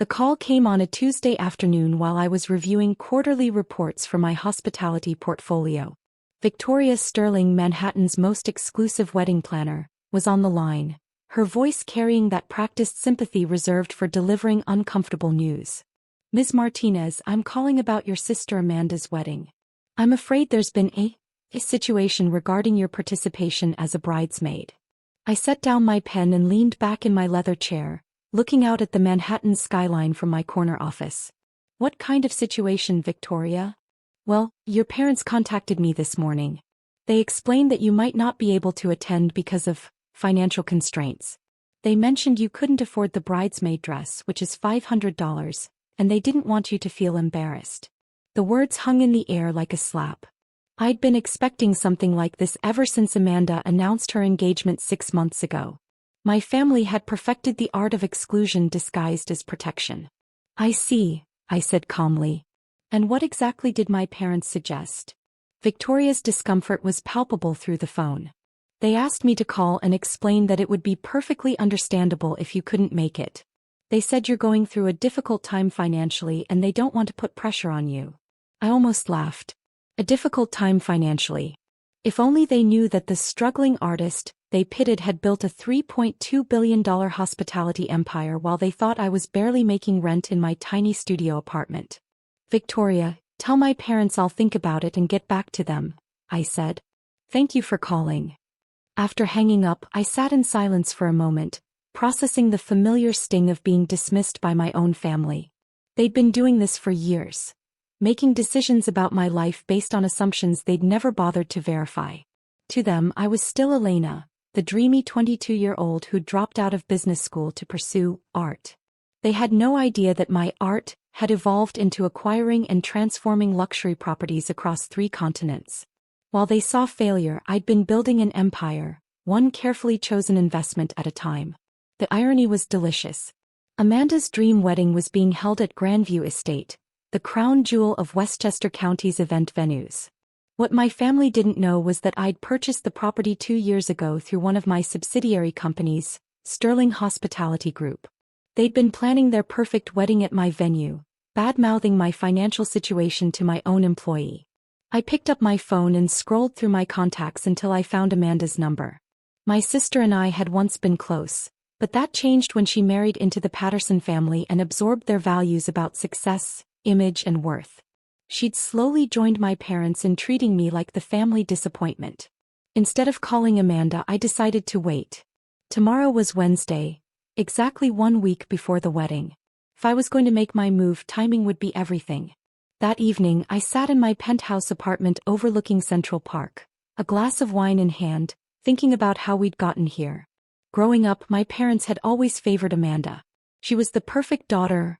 The call came on a Tuesday afternoon while I was reviewing quarterly reports for my hospitality portfolio. Victoria Sterling, Manhattan's most exclusive wedding planner, was on the line, her voice carrying that practiced sympathy reserved for delivering uncomfortable news. "Ms. Martinez, I'm calling about your sister Amanda's wedding. I'm afraid there's been a situation regarding your participation as a bridesmaid." I set down my pen and leaned back in my leather chair, looking out at the Manhattan skyline from my corner office. "What kind of situation, Victoria?" "Well, your parents contacted me this morning. They explained that you might not be able to attend because of financial constraints. They mentioned you couldn't afford the bridesmaid dress, which is $500, and they didn't want you to feel embarrassed." The words hung in the air like a slap. I'd been expecting something like this ever since Amanda announced her engagement 6 months ago. My family had perfected the art of exclusion disguised as protection. "I see," I said calmly. "And what exactly did my parents suggest?" Victoria's discomfort was palpable through the phone. "They asked me to call and explain that it would be perfectly understandable if you couldn't make it. They said you're going through a difficult time financially and they don't want to put pressure on you." I almost laughed. A difficult time financially. If only they knew that the struggling artist they pitted had built a $3.2 billion hospitality empire while they thought I was barely making rent in my tiny studio apartment. "Victoria, tell my parents I'll think about it and get back to them," I said. "Thank you for calling." After hanging up, I sat in silence for a moment, processing the familiar sting of being dismissed by my own family. They'd been doing this for years, making decisions about my life based on assumptions they'd never bothered to verify. To them, I was still Elena, the dreamy 22-year-old who'd dropped out of business school to pursue art. They had no idea that my art had evolved into acquiring and transforming luxury properties across 3 continents. While they saw failure, I'd been building an empire, one carefully chosen investment at a time. The irony was delicious. Amanda's dream wedding was being held at Grandview Estate, the crown jewel of Westchester County's event venues. What my family didn't know was that I'd purchased the property 2 years ago through one of my subsidiary companies, Sterling Hospitality Group. They'd been planning their perfect wedding at my venue, bad-mouthing my financial situation to my own employee. I picked up my phone and scrolled through my contacts until I found Amanda's number. My sister and I had once been close, but that changed when she married into the Patterson family and absorbed their values about success, image, and worth. She'd slowly joined my parents in treating me like the family disappointment. Instead of calling Amanda, I decided to wait. Tomorrow was Wednesday, exactly 1 week before the wedding. If I was going to make my move, timing would be everything. That evening, I sat in my penthouse apartment overlooking Central Park, a glass of wine in hand, thinking about how we'd gotten here. Growing up, my parents had always favored Amanda. She was the perfect daughter,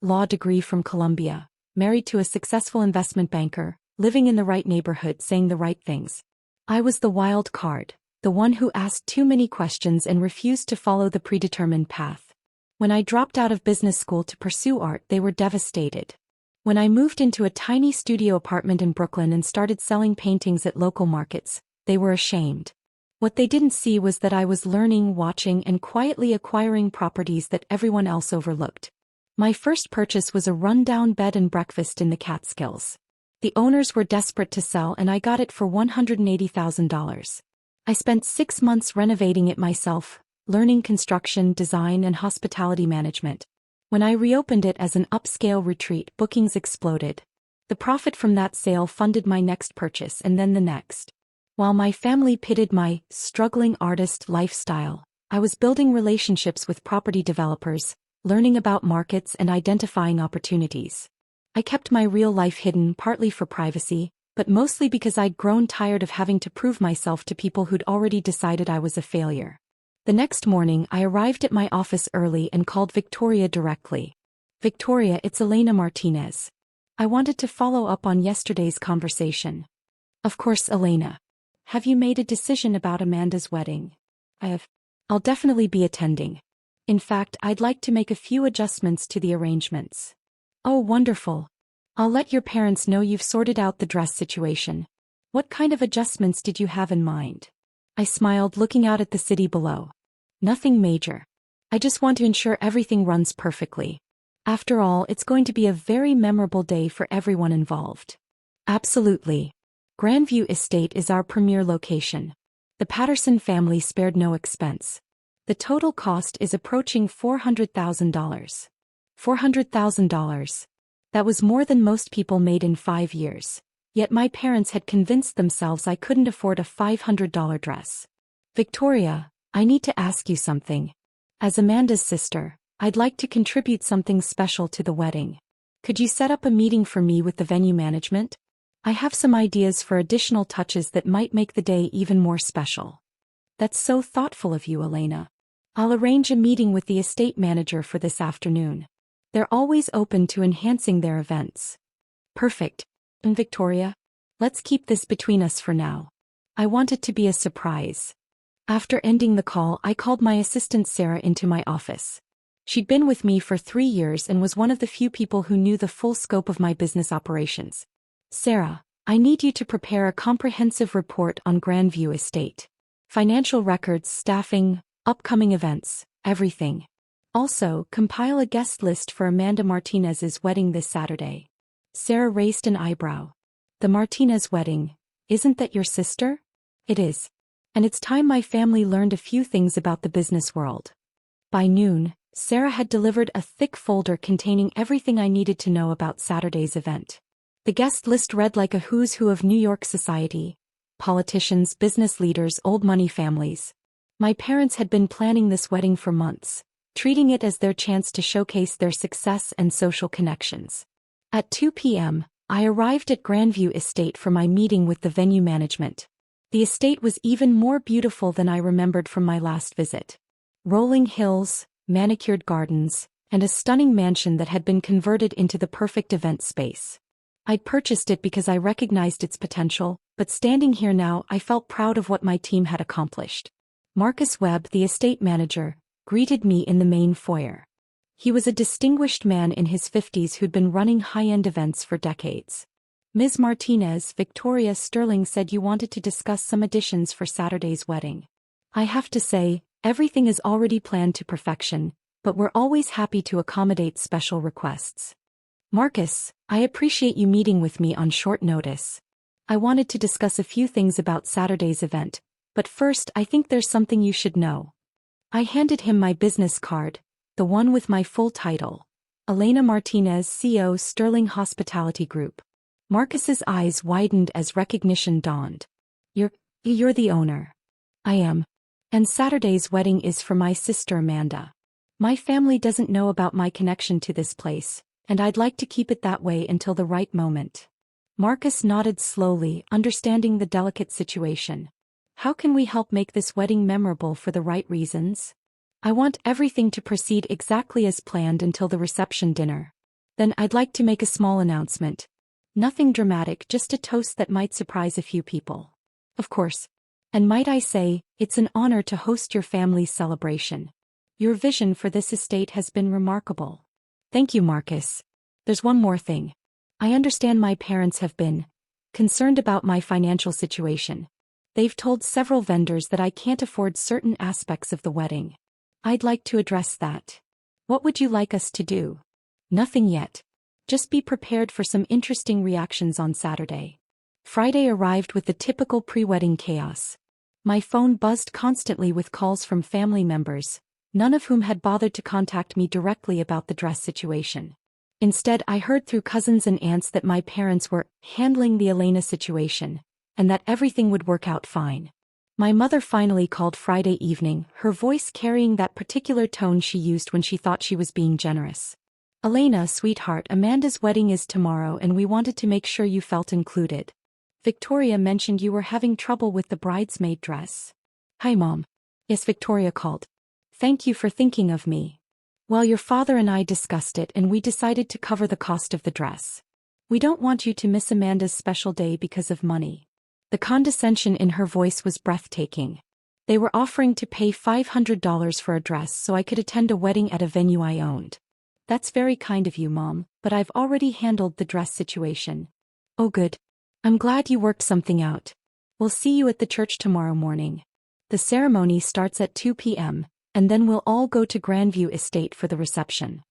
law degree from Columbia, married to a successful investment banker, living in the right neighborhood, saying the right things. I was the wild card, the one who asked too many questions and refused to follow the predetermined path. When I dropped out of business school to pursue art, they were devastated. When I moved into a tiny studio apartment in Brooklyn and started selling paintings at local markets, they were ashamed. What they didn't see was that I was learning, watching, and quietly acquiring properties that everyone else overlooked. My first purchase was a rundown bed and breakfast in the Catskills. The owners were desperate to sell and I got it for $180,000. I spent 6 months renovating it myself, learning construction, design, and hospitality management. When I reopened it as an upscale retreat, bookings exploded. The profit from that sale funded my next purchase and then the next. While my family pitted my struggling artist lifestyle, I was building relationships with property developers, learning about markets and identifying opportunities. I kept my real life hidden, partly for privacy, but mostly because I'd grown tired of having to prove myself to people who'd already decided I was a failure. The next morning, I arrived at my office early and called Victoria directly. "Victoria, it's Elena Martinez. I wanted to follow up on yesterday's conversation." "Of course, Elena. Have you made a decision about Amanda's wedding?" "I have. I'll definitely be attending. In fact, I'd like to make a few adjustments to the arrangements." "Oh, wonderful. I'll let your parents know you've sorted out the dress situation. What kind of adjustments did you have in mind?" I smiled, looking out at the city below. "Nothing major. I just want to ensure everything runs perfectly." After all, it's going to be a very memorable day for everyone involved. Absolutely. Grandview Estate is our premier location. The Patterson family spared no expense. The total cost is approaching $400,000. $400,000. That was more than most people made in 5 years. Yet my parents had convinced themselves I couldn't afford a $500 dress. Victoria, I need to ask you something. As Amanda's sister, I'd like to contribute something special to the wedding. Could you set up a meeting for me with the venue management? I have some ideas for additional touches that might make the day even more special. That's so thoughtful of you, Elena. I'll arrange a meeting with the estate manager for this afternoon. They're always open to enhancing their events. Perfect. And Victoria, let's keep this between us for now. I want it to be a surprise. After ending the call, I called my assistant Sarah into my office. She'd been with me for 3 years and was one of the few people who knew the full scope of my business operations. Sarah, I need you to prepare a comprehensive report on Grandview Estate. Financial records, staffing, upcoming events, everything. Also, compile a guest list for Amanda Martinez's wedding this Saturday. Sarah raised an eyebrow. The Martinez wedding, isn't that your sister? It is. And it's time my family learned a few things about the business world. By noon, Sarah had delivered a thick folder containing everything I needed to know about Saturday's event. The guest list read like a who's who of New York society. Politicians, business leaders, old money families. My parents had been planning this wedding for months, treating it as their chance to showcase their success and social connections. At 2 p.m., I arrived at Grandview Estate for my meeting with the venue management. The estate was even more beautiful than I remembered from my last visit. Rolling hills, manicured gardens, and a stunning mansion that had been converted into the perfect event space. I'd purchased it because I recognized its potential, but standing here now I felt proud of what my team had accomplished. Marcus Webb, the estate manager, greeted me in the main foyer. He was a distinguished man in his 50s who'd been running high-end events for decades. Ms. Martinez, Victoria Sterling said you wanted to discuss some additions for Saturday's wedding. I have to say, everything is already planned to perfection, but we're always happy to accommodate special requests. Marcus, I appreciate you meeting with me on short notice. I wanted to discuss a few things about Saturday's event, but first I think there's something you should know. I handed him my business card, the one with my full title. Elena Martinez, CEO, Sterling Hospitality Group. Marcus's eyes widened as recognition dawned. You're the owner. I am. And Saturday's wedding is for my sister Amanda. My family doesn't know about my connection to this place, and I'd like to keep it that way until the right moment. Marcus nodded slowly, understanding the delicate situation. How can we help make this wedding memorable for the right reasons? I want everything to proceed exactly as planned until the reception dinner. Then I'd like to make a small announcement. Nothing dramatic, just a toast that might surprise a few people. Of course. And might I say, it's an honor to host your family's celebration. Your vision for this estate has been remarkable. Thank you, Marcus. There's one more thing. I understand my parents have been concerned about my financial situation. They've told several vendors that I can't afford certain aspects of the wedding. I'd like to address that. What would you like us to do? Nothing yet. Just be prepared for some interesting reactions on Saturday. Friday arrived with the typical pre-wedding chaos. My phone buzzed constantly with calls from family members, none of whom had bothered to contact me directly about the dress situation. Instead, I heard through cousins and aunts that my parents were handling the Elena situation, and that everything would work out fine. My mother finally called Friday evening, her voice carrying that particular tone she used when she thought she was being generous. Elena, sweetheart, Amanda's wedding is tomorrow and we wanted to make sure you felt included. Victoria mentioned you were having trouble with the bridesmaid dress. Hi, Mom. Yes, Victoria called. Thank you for thinking of me. Well, your father and I discussed it and we decided to cover the cost of the dress. We don't want you to miss Amanda's special day because of money. The condescension in her voice was breathtaking. They were offering to pay $500 for a dress so I could attend a wedding at a venue I owned. That's very kind of you, Mom, but I've already handled the dress situation. Oh good. I'm glad you worked something out. We'll see you at the church tomorrow morning. The ceremony starts at 2 p.m., and then we'll all go to Grandview Estate for the reception.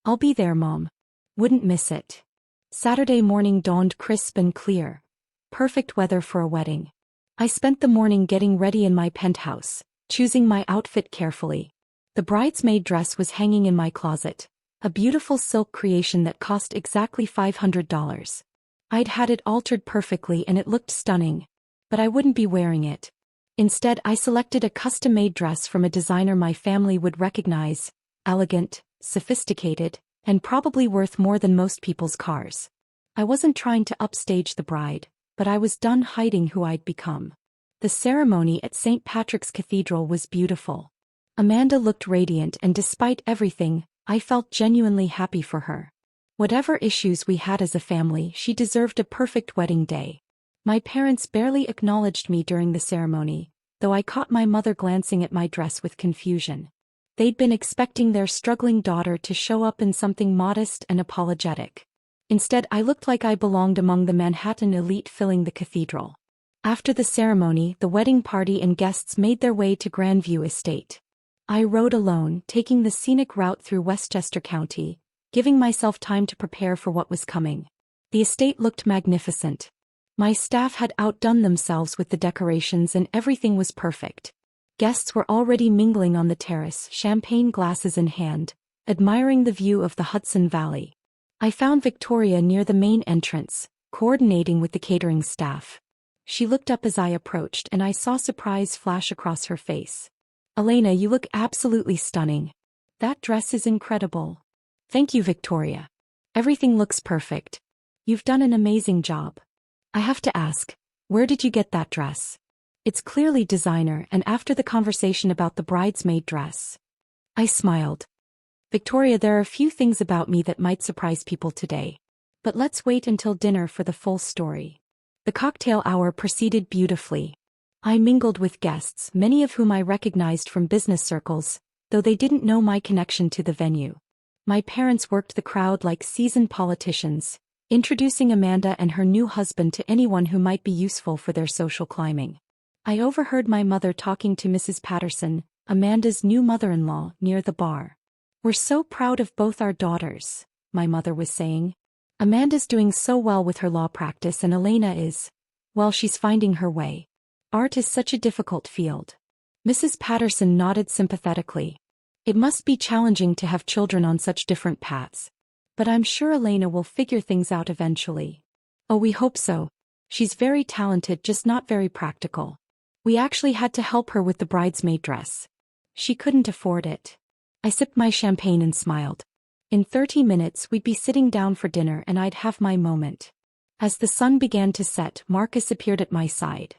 I'll be there, Mom. Wouldn't miss it. Saturday morning dawned crisp and clear. Perfect weather for a wedding. I spent the morning getting ready in my penthouse, choosing my outfit carefully. The bridesmaid dress was hanging in my closet, a beautiful silk creation that cost exactly $500. I'd had it altered perfectly and it looked stunning, but I wouldn't be wearing it. Instead, I selected a custom-made dress from a designer my family would recognize, elegant, sophisticated, and probably worth more than most people's cars. I wasn't trying to upstage the bride, but I was done hiding who I'd become. The ceremony at St. Patrick's Cathedral was beautiful. Amanda looked radiant, and despite everything, I felt genuinely happy for her. Whatever issues we had as a family, she deserved a perfect wedding day. My parents barely acknowledged me during the ceremony, though I caught my mother glancing at my dress with confusion. They'd been expecting their struggling daughter to show up in something modest and apologetic. Instead, I looked like I belonged among the Manhattan elite filling the cathedral. After the ceremony, the wedding party and guests made their way to Grandview Estate. I rode alone, taking the scenic route through Westchester County, giving myself time to prepare for what was coming. The estate looked magnificent. My staff had outdone themselves with the decorations and everything was perfect. Guests were already mingling on the terrace, champagne glasses in hand, admiring the view of the Hudson Valley. I found Victoria near the main entrance, coordinating with the catering staff. She looked up as I approached and I saw surprise flash across her face. "Elena, you look absolutely stunning. That dress is incredible." "Thank you, Victoria. Everything looks perfect. You've done an amazing job. I have to ask, where did you get that dress? It's clearly designer." And after the conversation about the bridesmaid dress, I smiled. "Victoria, there are a few things about me that might surprise people today. But let's wait until dinner for the full story." The cocktail hour proceeded beautifully. I mingled with guests, many of whom I recognized from business circles, though they didn't know my connection to the venue. My parents worked the crowd like seasoned politicians, introducing Amanda and her new husband to anyone who might be useful for their social climbing. I overheard my mother talking to Mrs. Patterson, Amanda's new mother-in-law, near the bar. "We're so proud of both our daughters," my mother was saying. "Amanda's doing so well with her law practice and Elena is, well, she's finding her way. Art is such a difficult field." Mrs. Patterson nodded sympathetically. "It must be challenging to have children on such different paths. But I'm sure Elena will figure things out eventually." "Oh, we hope so. She's very talented, just not very practical. We actually had to help her with the bridesmaid dress. She couldn't afford it." I sipped my champagne and smiled. In 30 minutes we'd be sitting down for dinner and I'd have my moment. As the sun began to set, Marcus appeared at my side.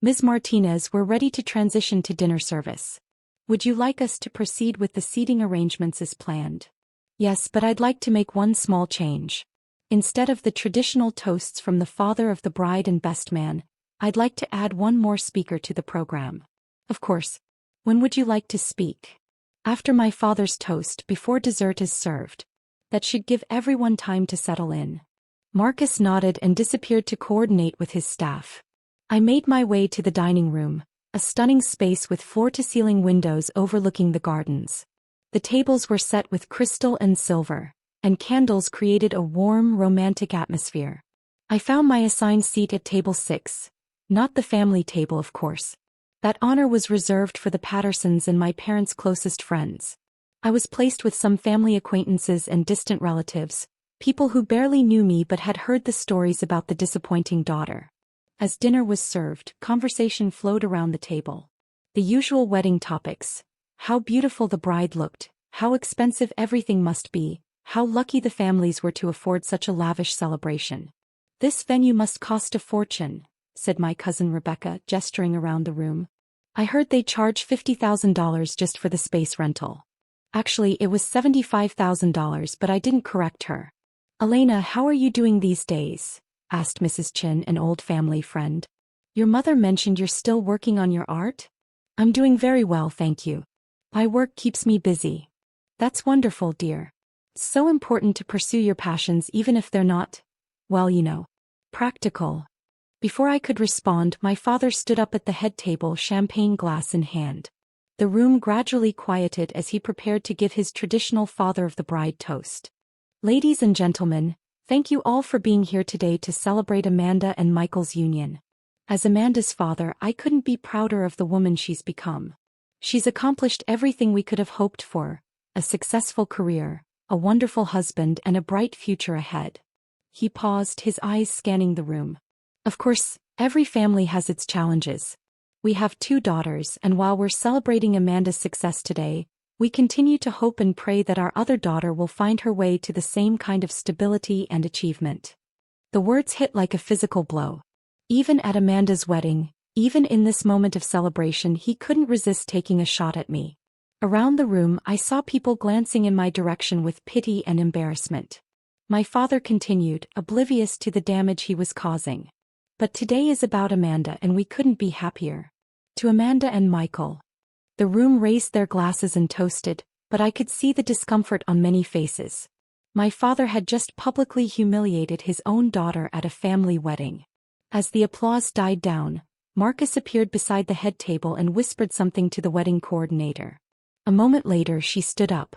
"Ms. Martinez, we're ready to transition to dinner service. Would you like us to proceed with the seating arrangements as planned?" "Yes, but I'd like to make one small change. Instead of the traditional toasts from the father of the bride and best man, I'd like to add one more speaker to the program." "Of course. When would you like to speak?" "After my father's toast, before dessert is served. That should give everyone time to settle in." Marcus nodded and disappeared to coordinate with his staff. I made my way to the dining room, a stunning space with floor-to-ceiling windows overlooking the gardens. The tables were set with crystal and silver, and candles created a warm, romantic atmosphere. I found my assigned seat at table 6, not the family table, of course. That honor was reserved for the Pattersons and my parents' closest friends. I was placed with some family acquaintances and distant relatives, people who barely knew me but had heard the stories about the disappointing daughter. As dinner was served, conversation flowed around the table. The usual wedding topics: how beautiful the bride looked, how expensive everything must be, how lucky the families were to afford such a lavish celebration. "This venue must cost a fortune," said my cousin Rebecca, gesturing around the room. "I heard they charge $50,000 just for the space rental." Actually, it was $75,000, but I didn't correct her. "Elena, how are you doing these days?" asked Mrs. Chin, an old family friend. "Your mother mentioned you're still working on your art?" "I'm doing very well, thank you. My work keeps me busy." "That's wonderful, dear. It's so important to pursue your passions even if they're not, well, practical." Before I could respond, my father stood up at the head table, champagne glass in hand. The room gradually quieted as he prepared to give his traditional father of the bride toast. Ladies and gentlemen, thank you all for being here today to celebrate Amanda and Michael's union. As Amanda's father, I couldn't be prouder of the woman she's become. She's accomplished everything we could have hoped for: a successful career, a wonderful husband, and a bright future ahead. He paused, his eyes scanning the room. Of course, every family has its challenges. We have 2 daughters, and while we're celebrating Amanda's success today, we continue to hope and pray that our other daughter will find her way to the same kind of stability and achievement. The words hit like a physical blow. Even at Amanda's wedding, even in this moment of celebration, he couldn't resist taking a shot at me. Around the room, I saw people glancing in my direction with pity and embarrassment. My father continued, oblivious to the damage he was causing. But today is about Amanda, and we couldn't be happier. To Amanda and Michael. The room raised their glasses and toasted, but I could see the discomfort on many faces. My father had just publicly humiliated his own daughter at a family wedding. As the applause died down, Marcus appeared beside the head table and whispered something to the wedding coordinator. A moment later, she stood up.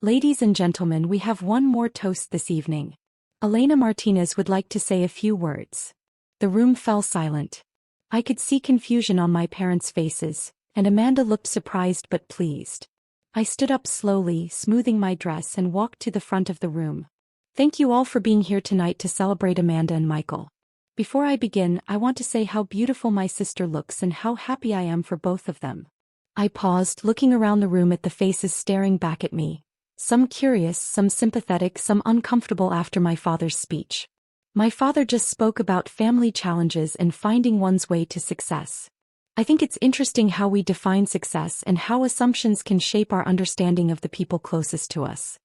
Ladies and gentlemen, we have one more toast this evening. Elena Martinez would like to say a few words. The room fell silent. I could see confusion on my parents' faces, and Amanda looked surprised but pleased. I stood up slowly, smoothing my dress, and walked to the front of the room. Thank you all for being here tonight to celebrate Amanda and Michael. Before I begin, I want to say how beautiful my sister looks and how happy I am for both of them. I paused, looking around the room at the faces staring back at me. Some curious, some sympathetic, some uncomfortable after my father's speech. My father just spoke about family challenges and finding one's way to success. I think it's interesting how we define success and how assumptions can shape our understanding of the people closest to us.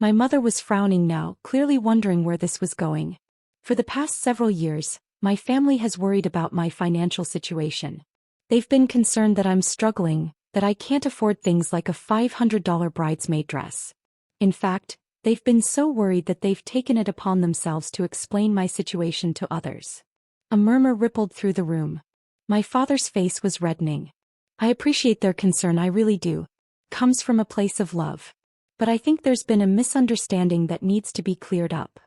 My mother was frowning now, clearly wondering where this was going. For the past several years, my family has worried about my financial situation. They've been concerned that I'm struggling, that I can't afford things like a $500 bridesmaid dress. In fact, they've been so worried that they've taken it upon themselves to explain my situation to others. A murmur rippled through the room. My father's face was reddening. I appreciate their concern, I really do. Comes from a place of love. But I think there's been a misunderstanding that needs to be cleared up.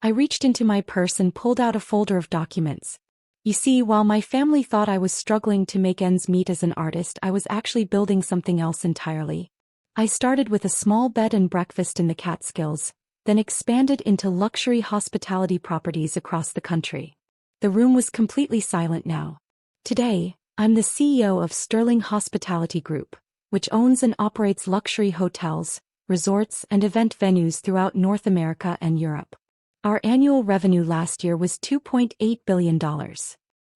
I reached into my purse and pulled out a folder of documents. You see, while my family thought I was struggling to make ends meet as an artist, I was actually building something else entirely. I started with a small bed and breakfast in the Catskills, then expanded into luxury hospitality properties across the country. The room was completely silent now. Today, I'm the CEO of Sterling Hospitality Group, which owns and operates luxury hotels, resorts, and event venues throughout North America and Europe. Our annual revenue last year was $2.8 billion.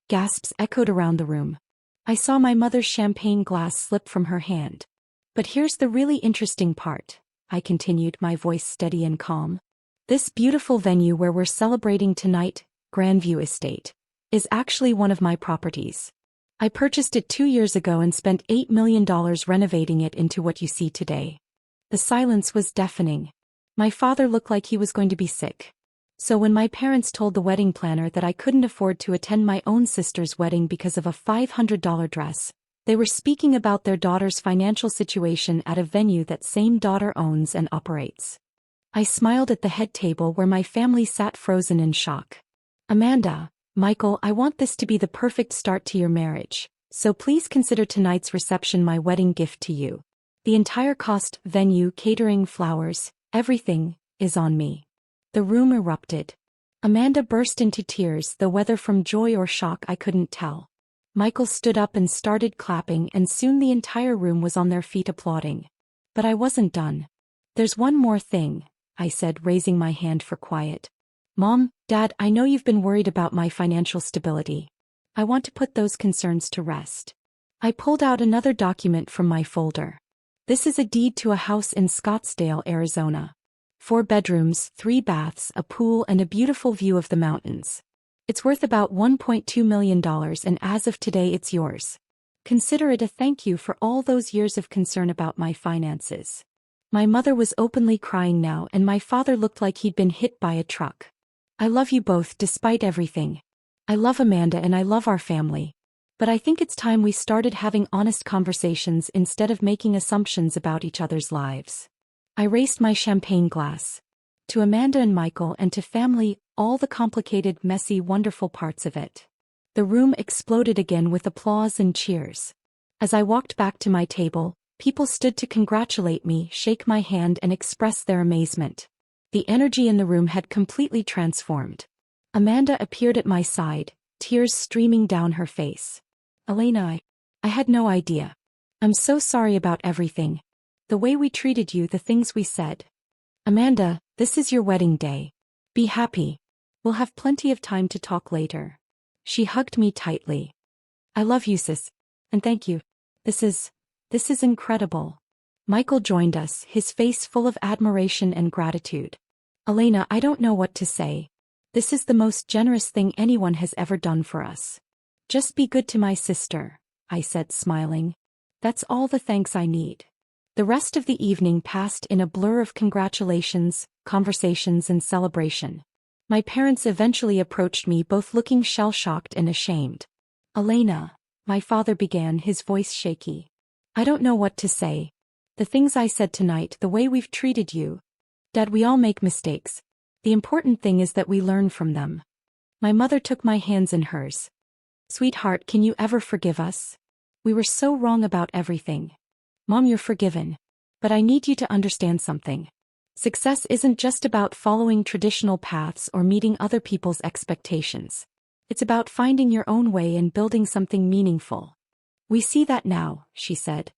Gasps echoed around the room. I saw my mother's champagne glass slip from her hand. But here's the really interesting part, I continued, my voice steady and calm. This beautiful venue where we're celebrating tonight, Grandview Estate, is actually one of my properties. I purchased it 2 years ago and spent $8 million renovating it into what you see today. The silence was deafening. My father looked like he was going to be sick. So when my parents told the wedding planner that I couldn't afford to attend my own sister's wedding because of a $500 dress, they were speaking about their daughter's financial situation at a venue that same daughter owns and operates. I smiled at the head table where my family sat frozen in shock. Amanda, Michael, I want this to be the perfect start to your marriage, so please consider tonight's reception my wedding gift to you. The entire cost, venue, catering, flowers, everything, is on me. The room erupted. Amanda burst into tears, though whether from joy or shock I couldn't tell. Michael stood up and started clapping, and soon the entire room was on their feet applauding. But I wasn't done. There's one more thing, I said, raising my hand for quiet. Mom, Dad, I know you've been worried about my financial stability. I want to put those concerns to rest. I pulled out another document from my folder. This is a deed to a house in Scottsdale, Arizona. 4 bedrooms, 3 baths, a pool, and a beautiful view of the mountains. It's worth about $1.2 million, and as of today it's yours. Consider it a thank you for all those years of concern about my finances. My mother was openly crying now, and my father looked like he'd been hit by a truck. I love you both despite everything. I love Amanda and I love our family. But I think it's time we started having honest conversations instead of making assumptions about each other's lives. I raised my champagne glass. To Amanda and Michael and to family, all the complicated, messy, wonderful parts of it. The room exploded again with applause and cheers. As I walked back to my table, people stood to congratulate me, shake my hand and express their amazement. The energy in the room had completely transformed. Amanda appeared at my side, tears streaming down her face. Elena, I had no idea. I'm so sorry about everything. The way we treated you, the things we said. Amanda, this is your wedding day. Be happy. We'll have plenty of time to talk later. She hugged me tightly. I love you, sis. And thank you. This is incredible. Michael joined us, his face full of admiration and gratitude. Elena, I don't know what to say. This is the most generous thing anyone has ever done for us. Just be good to my sister, I said, smiling. That's all the thanks I need. The rest of the evening passed in a blur of congratulations, conversations and celebration. My parents eventually approached me, both looking shell-shocked and ashamed. Elena, my father began, his voice shaky. I don't know what to say. The things I said tonight, the way we've treated you. Dad, we all make mistakes. The important thing is that we learn from them. My mother took my hands in hers. Sweetheart, can you ever forgive us? We were so wrong about everything. Mom, you're forgiven. But I need you to understand something. Success isn't just about following traditional paths or meeting other people's expectations. It's about finding your own way and building something meaningful. We see that now, she said.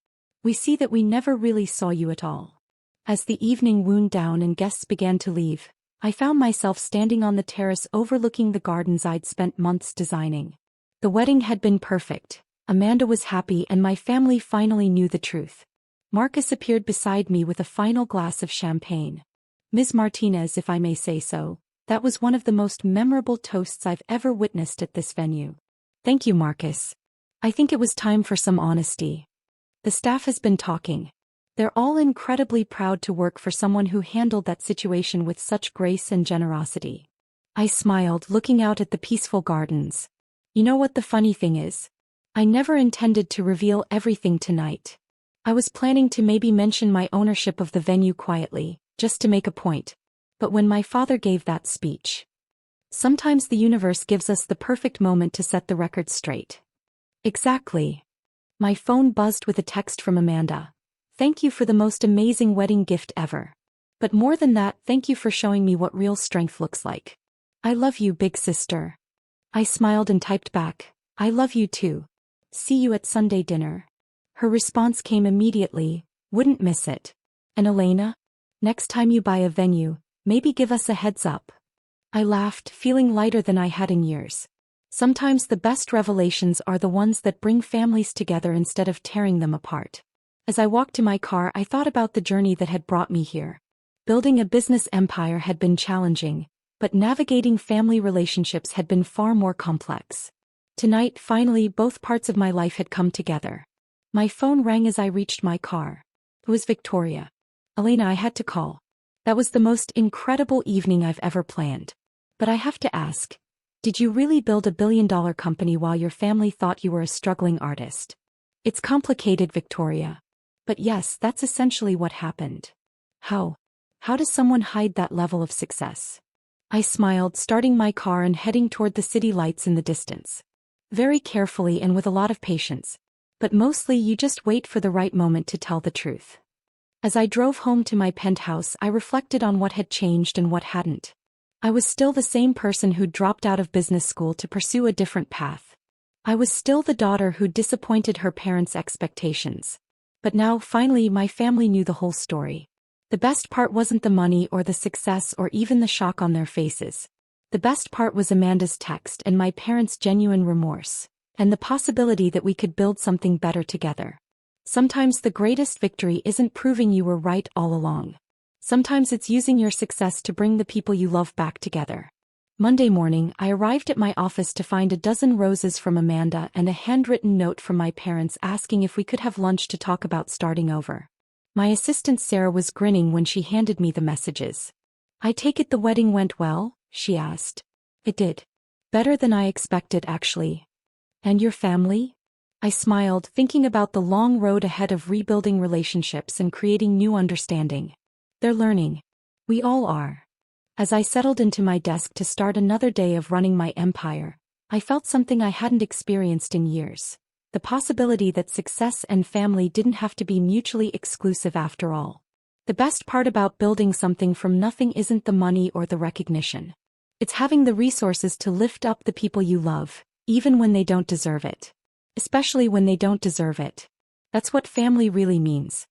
We see that we never really saw you at all. As the evening wound down and guests began to leave, I found myself standing on the terrace overlooking the gardens I'd spent months designing. The wedding had been perfect. Amanda was happy and my family finally knew the truth. Marcus appeared beside me with a final glass of champagne. Ms. Martinez, if I may say so, that was one of the most memorable toasts I've ever witnessed at this venue. Thank you, Marcus. I think it was time for some honesty. The staff has been talking. They're all incredibly proud to work for someone who handled that situation with such grace and generosity. I smiled, looking out at the peaceful gardens. You know what the funny thing is? I never intended to reveal everything tonight. I was planning to maybe mention my ownership of the venue quietly, just to make a point. But when my father gave that speech, sometimes the universe gives us the perfect moment to set the record straight. Exactly. My phone buzzed with a text from Amanda. Thank you for the most amazing wedding gift ever. But more than that, thank you for showing me what real strength looks like. I love you, big sister. I smiled and typed back, I love you too. See you at Sunday dinner. Her response came immediately, wouldn't miss it. And Elena? Next time you buy a venue, maybe give us a heads up. I laughed, feeling lighter than I had in years. Sometimes the best revelations are the ones that bring families together instead of tearing them apart. As I walked to my car, I thought about the journey that had brought me here. Building a business empire had been challenging, but navigating family relationships had been far more complex. Tonight, finally, both parts of my life had come together. My phone rang as I reached my car. It was Victoria. Elena, I had to call. That was the most incredible evening I've ever planned. But I have to ask, did you really build $1 billion company while your family thought you were a struggling artist? It's complicated, Victoria. But yes, that's essentially what happened. How does someone hide that level of success? I smiled, starting my car and heading toward the city lights in the distance. Very carefully and with a lot of patience. But mostly you just wait for the right moment to tell the truth. As I drove home to my penthouse, I reflected on what had changed and what hadn't. I was still the same person who'd dropped out of business school to pursue a different path. I was still the daughter who disappointed her parents' expectations. But now, finally, my family knew the whole story. The best part wasn't the money or the success or even the shock on their faces. The best part was Amanda's text and my parents' genuine remorse, and the possibility that we could build something better together. Sometimes the greatest victory isn't proving you were right all along. Sometimes it's using your success to bring the people you love back together. Monday morning, I arrived at my office to find a dozen roses from Amanda and a handwritten note from my parents asking if we could have lunch to talk about starting over. My assistant Sarah was grinning when she handed me the messages. I take it the wedding went well? She asked. It did. Better than I expected, actually. And your family? I smiled, thinking about the long road ahead of rebuilding relationships and creating new understanding. They're learning. We all are. As I settled into my desk to start another day of running my empire, I felt something I hadn't experienced in years. The possibility that success and family didn't have to be mutually exclusive after all. The best part about building something from nothing isn't the money or the recognition. It's having the resources to lift up the people you love, even when they don't deserve it. Especially when they don't deserve it. That's what family really means.